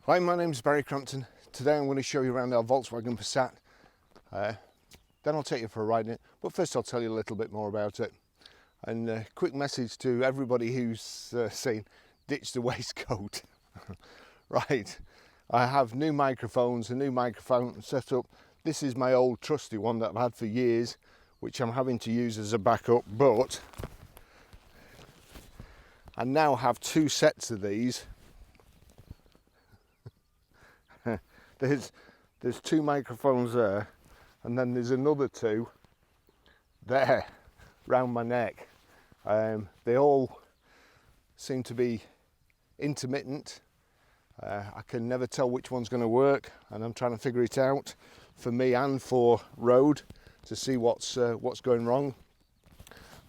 Hi, my name is Barry Crampton. Today I'm going to show you around our Volkswagen Passat. Then I'll take you for a ride in it, but first I'll tell you a little bit more about it. And a quick message to everybody who's saying ditch the waistcoat. Right, I have new microphones, a new microphone set up. This is my old trusty one that I've had for years, which I'm having to use as a backup, but I now have two sets of these. There's two microphones there, and then there's another two there round my neck. They all seem to be intermittent. I can never tell which one's going to work, and I'm trying to figure it out for me and for road to see what's going wrong.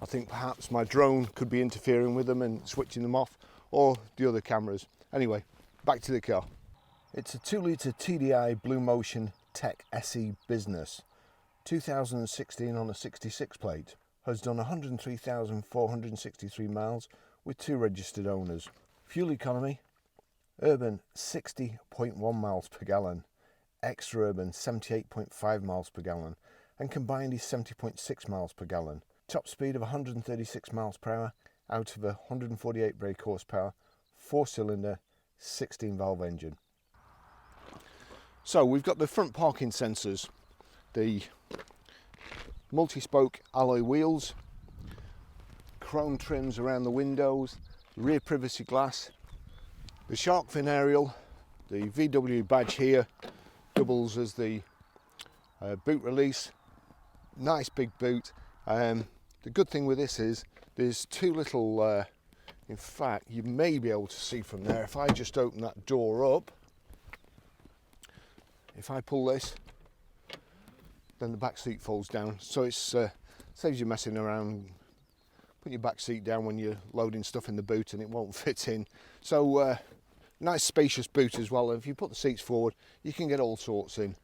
I think perhaps my drone could be interfering with them and switching them off, or the other cameras. Anyway, back to the car. It's a 2-litre TDI BlueMotion Tech SE Business, 2016 on a 66 plate. Has done 103,463 miles with 2 registered owners. Fuel economy, urban 60.1 miles per gallon, extra urban 78.5 miles per gallon, and combined is 70.6 miles per gallon. Top speed of 136 miles per hour out of a 148 brake horsepower, 4-cylinder, 16-valve engine. So we've got the front parking sensors, the multi-spoke alloy wheels, chrome trims around the windows, rear privacy glass, the shark fin aerial, the VW badge here doubles as the boot release. Nice big boot. The good thing with this is there's two little, in fact you may be able to see from there, if I just open that door up, if I pull this, then the back seat folds down, so it saves you messing around, put your back seat down when you're loading stuff in the boot and it won't fit in. So nice spacious boot as well. If you put the seats forward, you can get all sorts in.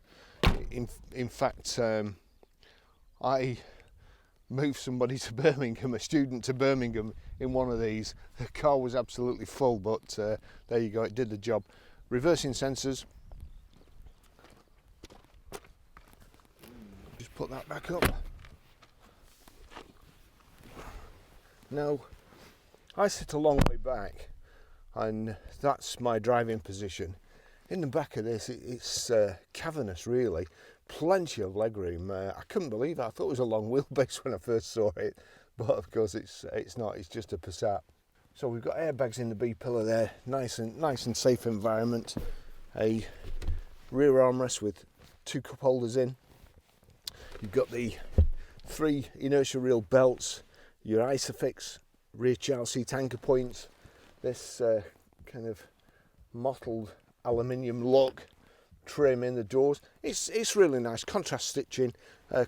In fact, I moved somebody to Birmingham, a student to Birmingham, in one of these. The car was absolutely full, but there you go, it did the job. Reversing sensors. Just put that back up. Now, I sit a long way back, and that's my driving position. In the back of this, it's cavernous really, plenty of legroom. I couldn't believe it. I thought it was a long wheelbase when I first saw it, but of course it's not, it's just a Passat. So we've got airbags in the B pillar there, nice and safe environment. A rear armrest with 2 cup holders in. You've got the 3 inertia reel belts, your Isofix rear child seat anchor points, this kind of mottled aluminium look trim in the doors. It's really nice, contrast stitching,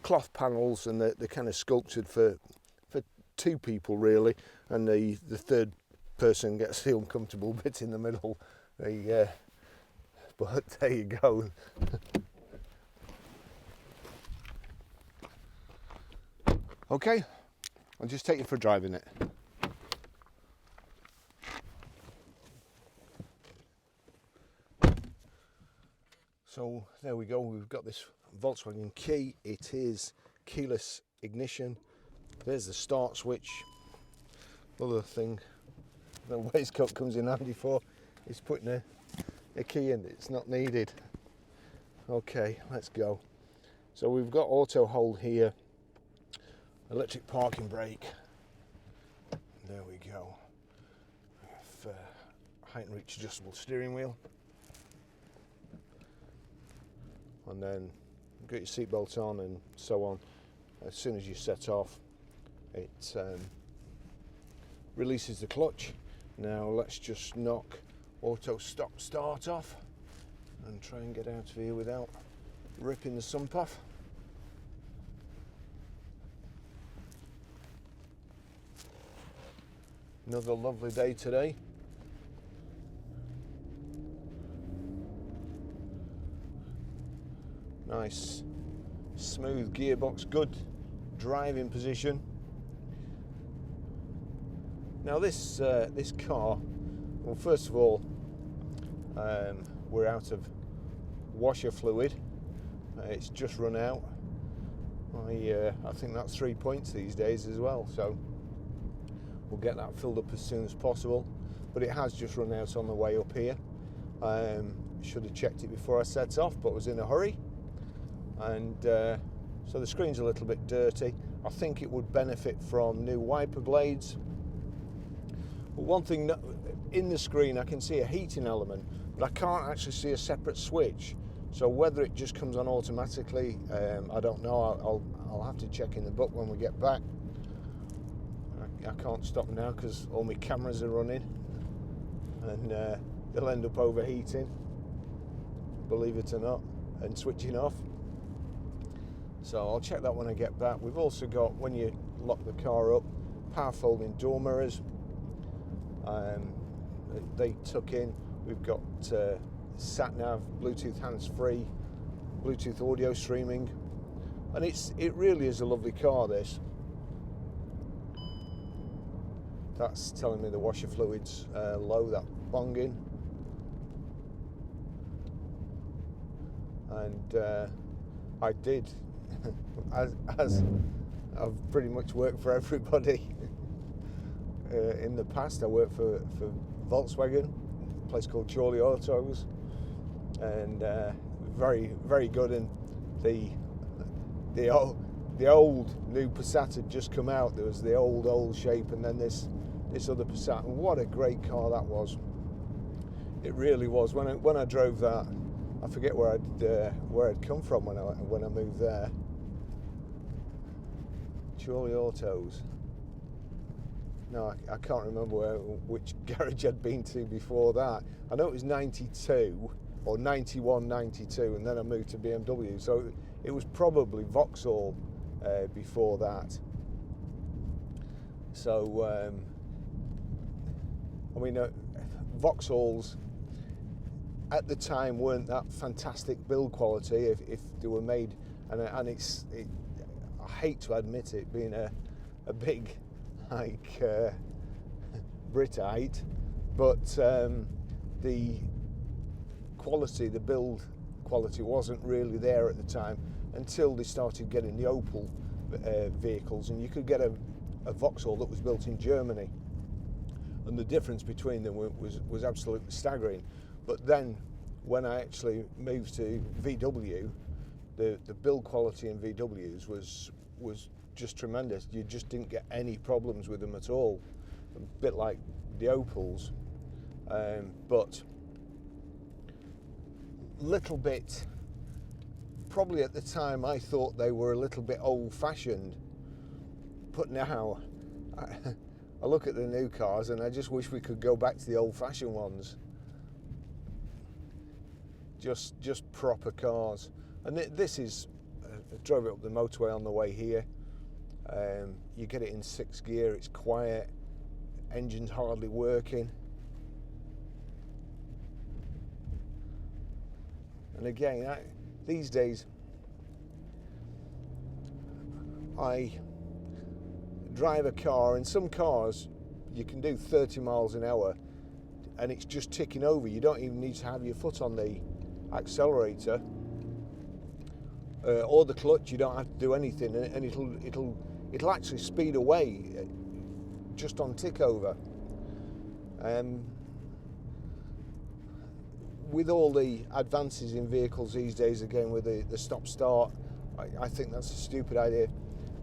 cloth panels, and they're kind of sculpted for 2 people really, and the third person gets the uncomfortable bit in the middle. But there you go. Okay, I'll just take you for a drive in it. So there we go, we've got this Volkswagen key. It is keyless ignition. There's the start switch. Other thing the waistcoat comes in handy for is putting a key in. It's not needed. Okay, let's go. So we've got auto hold here, electric parking brake. There we go. Height and reach adjustable steering wheel. And then get your seatbelt on and so on. As soon as you set off, it releases the clutch. Now let's just knock auto stop start off and try and get out of here without ripping the sump off. Another lovely day today. Nice smooth gearbox, good driving position. Now this car, well, first of all, we're out of washer fluid. It's just run out. I think that's 3 points these days as well, so we'll get that filled up as soon as possible. But it has just run out on the way up here. Should have checked it before I set off, but was in a hurry, and so the screen's a little bit dirty. I think it would benefit from new wiper blades. But one thing that, in the screen I can see a heating element, but I can't actually see a separate switch. So whether it just comes on automatically, I don't know. I'll have to check in the book when we get back. I can't stop now because all my cameras are running, and they'll end up overheating, believe it or not, and switching off. So I'll check that when I get back. We've also got, when you lock the car up, power folding door mirrors. They tuck in. We've got sat nav, Bluetooth hands-free, Bluetooth audio streaming, and it really is a lovely car, this. That's telling me the washer fluid's low, that bonging. And I did, as I've pretty much worked for everybody in the past. I worked for Volkswagen, a place called Charlie Autos, and very, very good. And the old new Passat had just come out. There was the old shape, and then this other Passat, and what a great car that was. It really was. When I drove that, I forget where I'd come from when I moved there. Charlie Autos. No, I can't remember which garage I'd been to before that. I know it was 92 or 91, 92, and then I moved to BMW. So it was probably Vauxhall before that. So I mean, Vauxhalls at the time weren't that fantastic build quality if they were made, and I hate to admit it, being a big like Britite, but the quality, the build quality wasn't really there at the time until they started getting the Opel vehicles, and you could get a Vauxhall that was built in Germany, and the difference between them was absolutely staggering. But then when I actually moved to VW, the build quality in VWs was just tremendous. You just didn't get any problems with them at all, a bit like the Opels, but little bit, probably at the time I thought they were a little bit old-fashioned, but now I look at the new cars and I just wish we could go back to the old-fashioned ones. Just proper cars. And this is, I drove it up the motorway on the way here. You get it in 6th gear, it's quiet, engine's hardly working. And again, these days, I drive a car, and some cars you can do 30 miles an hour and it's just ticking over. You don't even need to have your foot on the accelerator or the clutch. You don't have to do anything, and it'll actually speed away just on tick over. With all the advances in vehicles these days, again with the stop start, I think that's a stupid idea.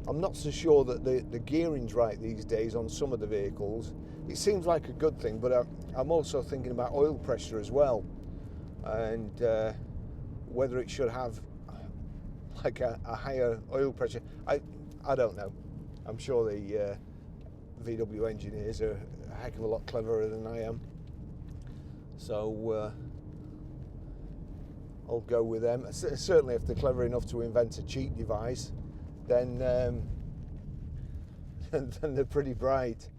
I'm not so sure that the gearing's right these days on some of the vehicles. It seems like a good thing, but I'm also thinking about oil pressure as well, and whether it should have like a higher oil pressure. I don't know. I'm sure the VW engineers are a heck of a lot cleverer than I am. So I'll go with them. Certainly if they're clever enough to invent a cheat device, then they're pretty bright.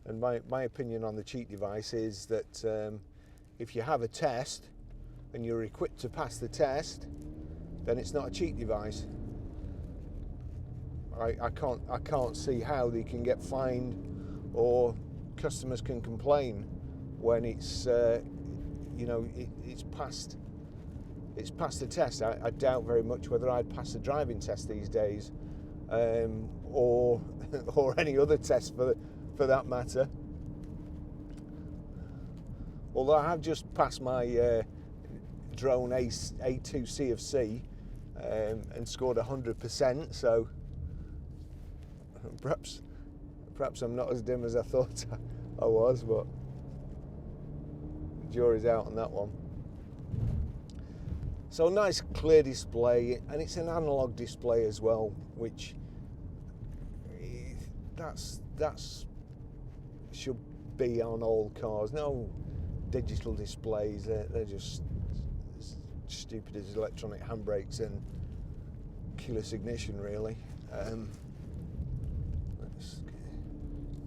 And my opinion on the cheat device is that if you have a test and you're equipped to pass the test, then it's not a cheat device. I can't see how they can get fined or customers can complain when it's you know, it's passed the test. I doubt very much whether I'd pass a driving test these days, or or any other test for that matter. Although I have just passed my drone A2 CFC and scored 100%, so perhaps I'm not as dim as I thought I was, but the jury's out on that one. So nice clear display, and it's an analog display as well, which that's should be on all cars. No digital displays, they're just as stupid as electronic handbrakes and keyless ignition, really.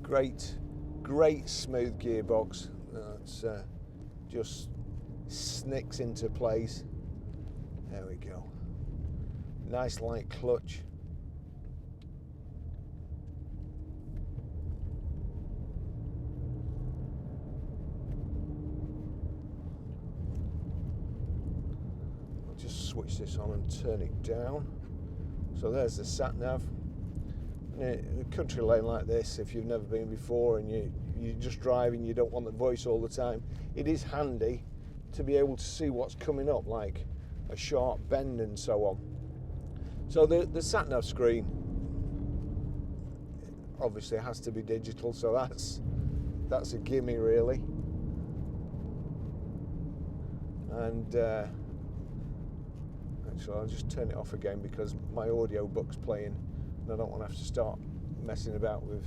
Great smooth gearbox that's just snicks into place. There we go. Nice light clutch. I'll just switch this on and turn it down. So there's the sat nav. In a country lane like this, if you've never been before and you're just driving, you don't want the voice all the time, it is handy to be able to see what's coming up, like a sharp bend and so on. So the sat nav screen obviously has to be digital, so that's a gimme, really. And actually I'll just turn it off again because my audio book's playing and I don't want to have to start messing about with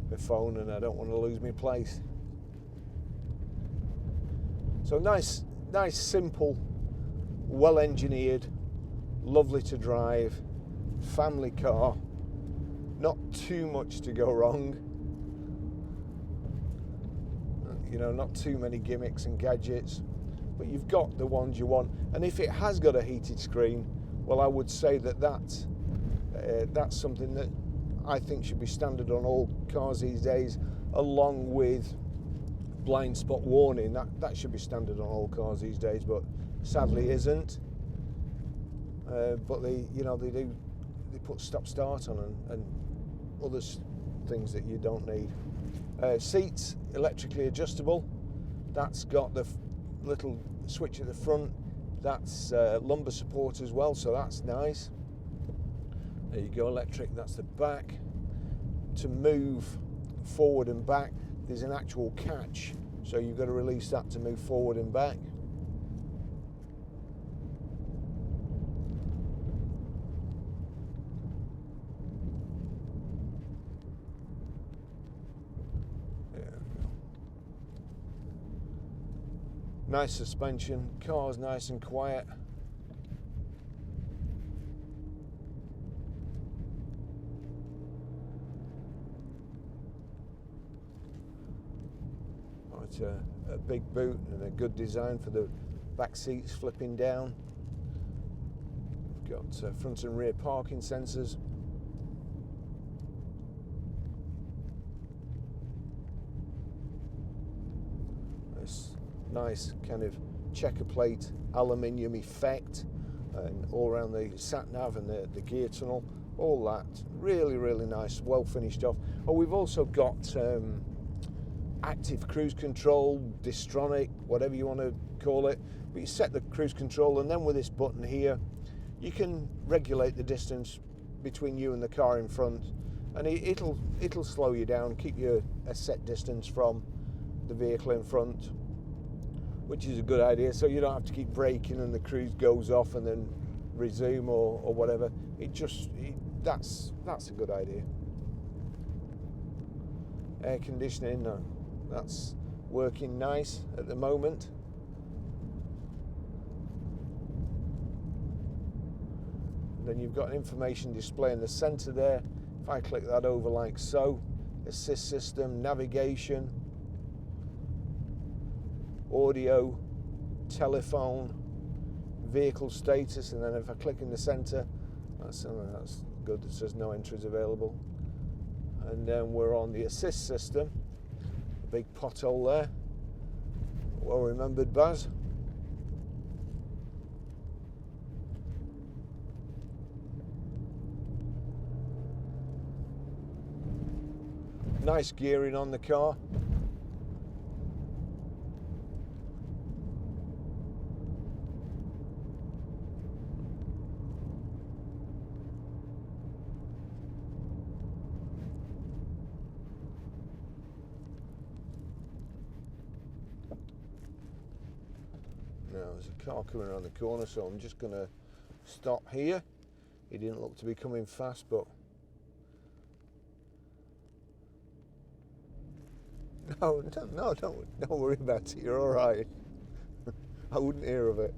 my phone, and I don't want to lose my place. So nice simple, well engineered, lovely to drive, family car, not too much to go wrong, you know, not too many gimmicks and gadgets, but you've got the ones you want. And if it has got a heated screen, well, I would say that's something that I think should be standard on all cars these days, along with blind spot warning. That should be standard on all cars these days, but sadly isn't. But they put stop start on and other things that you don't need. Seats electrically adjustable. That's got the little switch at the front. That's lumbar support as well, so that's nice. There you go, electric. That's the back. To move forward and back, there's an actual catch, so you've got to release that to move forward and back. Nice suspension, car's nice and quiet. Oh, it's a big boot and a good design for the back seats flipping down. Got front and rear parking sensors. Nice kind of checker plate aluminium effect, and all around the sat nav and the gear tunnel, all that really nice, well finished off. Oh, we've also got active cruise control, Distronic, whatever you want to call it, but you set the cruise control, and then with this button here you can regulate the distance between you and the car in front, and it'll slow you down, keep you a set distance from the vehicle in front, which is a good idea, so you don't have to keep braking and the cruise goes off and then resume or whatever. That's a good idea. Air conditioning, no, that's working nice at the moment. And then you've got an information display in the center there. If I click that over like so, assist system, navigation, audio, telephone, vehicle status, and then if I click in the center, that's good, it says no entries available. And then we're on the assist system, the big pothole there. Well remembered, Baz. Nice gearing on the car. Now there's a car coming around the corner, so I'm just going to stop here. He didn't look to be coming fast, but no, don't worry about it. You're all right. I wouldn't hear of it.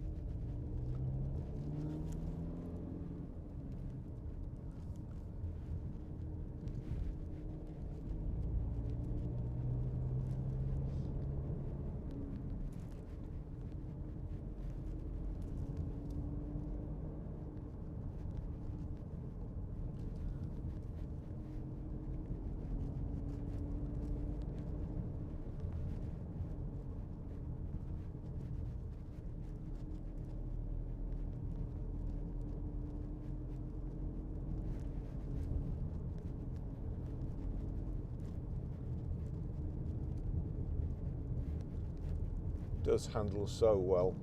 Does handle so well.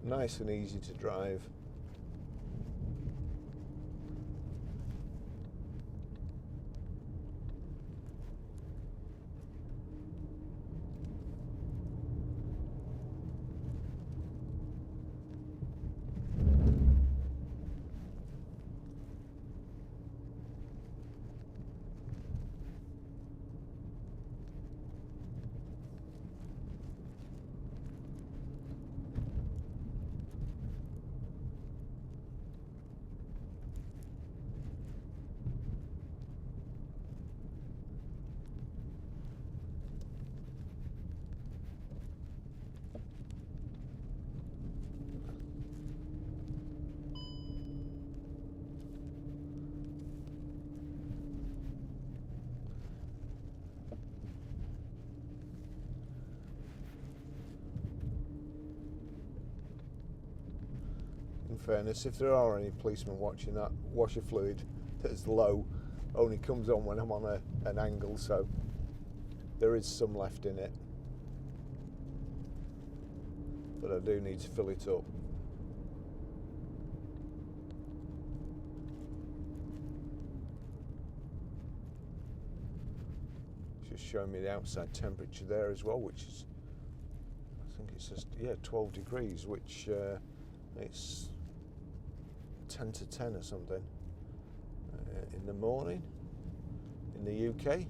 Nice and easy to drive. In fairness, if there are any policemen watching, that washer fluid that's low only comes on when I'm on an angle, so there is some left in it, but I do need to fill it up. Just showing me the outside temperature there as well, which is, I think it's just, yeah, 12 degrees, which it's 10 to 10 or something in the morning in the UK.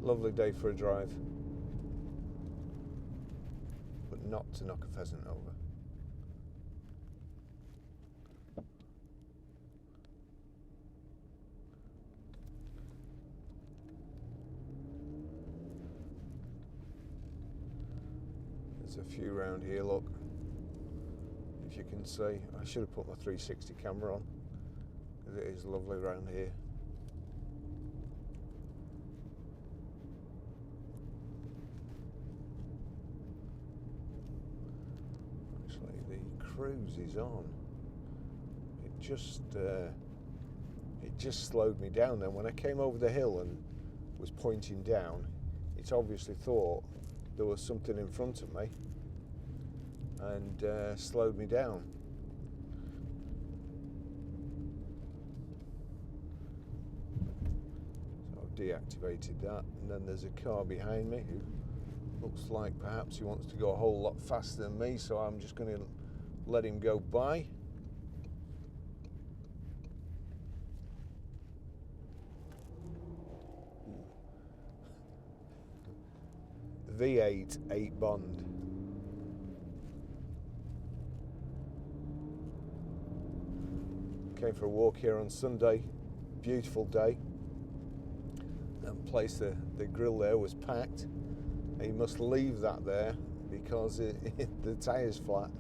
Lovely day for a drive, but not to knock a pheasant over. There's a few round here, look, if you can see. I should have put my 360 camera on, because it is lovely around here. Cruise is on. It just slowed me down then. When I came over the hill and was pointing down, it obviously thought there was something in front of me and slowed me down. So I've deactivated that, and then there's a car behind me who looks like perhaps he wants to go a whole lot faster than me, so I'm just going to let him go by. V8 8 Bond. Came for a walk here on Sunday, beautiful day. That place, the grill there was packed. And you must leave that there because the tyre's flat.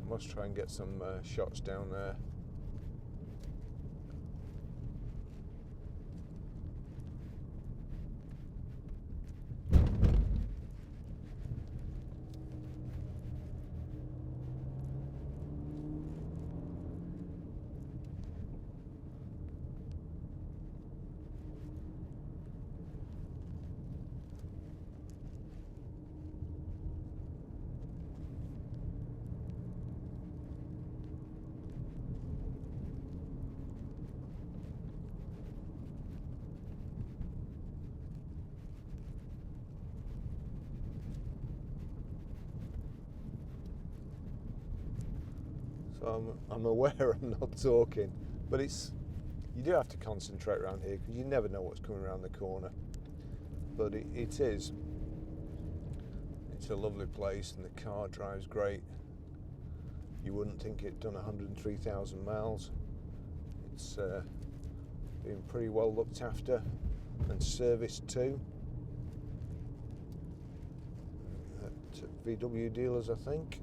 Must try and get some shots down there. So I'm aware I'm not talking, but you do have to concentrate around here because you never know what's coming around the corner. But it's a lovely place and the car drives great. You wouldn't think it'd done 103,000 miles. It's been pretty well looked after and serviced too at VW dealers, I think.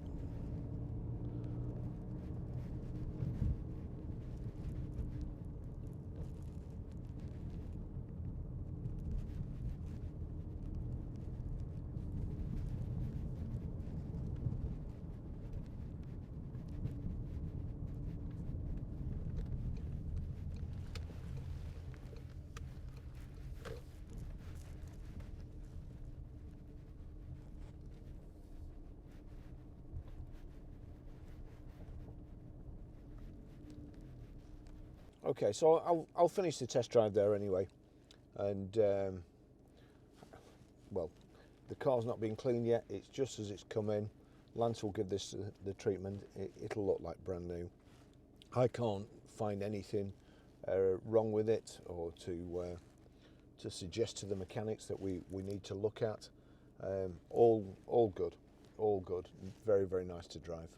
Okay, so I'll finish the test drive there anyway, and well, the car's not been cleaned yet. It's just as it's come in. Lance will give this the treatment. It'll look like brand new. I can't find anything wrong with it or to suggest to the mechanics that we need to look at. All good, all good. Very, very nice to drive.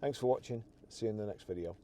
Thanks for watching. See you in the next video.